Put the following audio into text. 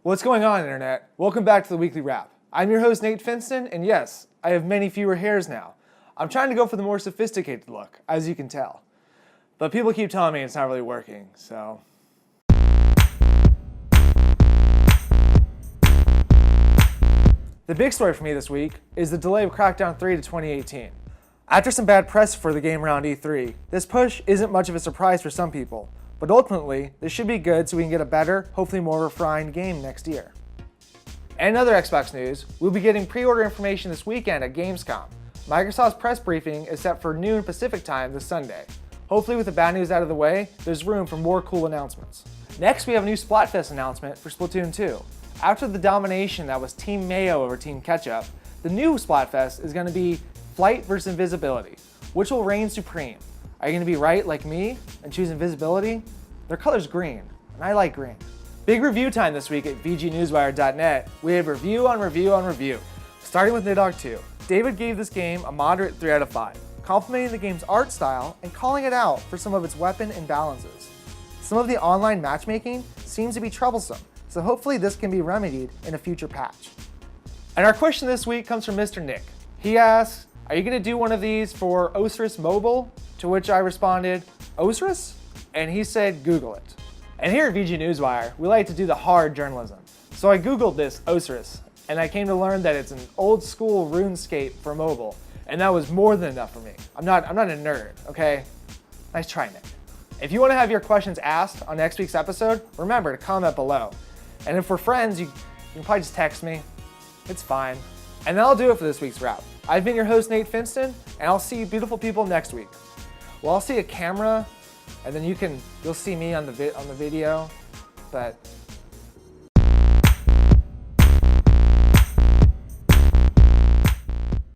What's going on, Internet? Welcome back to the Weekly Wrap. I'm your host, Nate Finston, and yes, I have many fewer hairs now. I'm trying to go for the more sophisticated look, as you can tell. But people keep telling me it's not really working, so... The big story for me this week is the delay of Crackdown 3 to 2018. After some bad press for the game around E3, this push isn't much of a surprise for some people, but ultimately, this should be good so we can get a better, hopefully more refined game next year. And in other Xbox news, we'll be getting pre-order information this weekend at Gamescom. Microsoft's press briefing is set for noon Pacific time this Sunday. Hopefully with the bad news out of the way, there's room for more cool announcements. Next, we have a new Splatfest announcement for Splatoon 2. After the domination that was Team Mayo over Team Ketchup, the new Splatfest is going to be flight versus invisibility. Which will reign supreme? Are you going to be right like me and choose invisibility? Their color's green, and I like green. Big review time this week at VGNewsWire.net. We have review on review on review. Starting with Nidhogg 2. David gave this game a moderate 3 out of 5, complimenting the game's art style and calling it out for some of its weapon imbalances. Some of the online matchmaking seems to be troublesome, so hopefully this can be remedied in a future patch. And our question this week comes from Mr. Nick. He asks, are you going to do one of these for Osiris Mobile? To which I responded, Osiris? And he said, Google it. And here at VG Newswire, we like to do the hard journalism. So I Googled this Osiris, and I came to learn that it's an old school RuneScape for mobile, and that was more than enough for me. I'm not a nerd, okay? Nice try, Nick. If you want to have your questions asked on next week's episode, remember to comment below. And if we're friends, you can probably just text me. It's fine. And that'll do it for this week's wrap. I've been your host, Nate Finston, and I'll see you beautiful people next week. Well, I'll see a camera, and then you'll see me on the video, but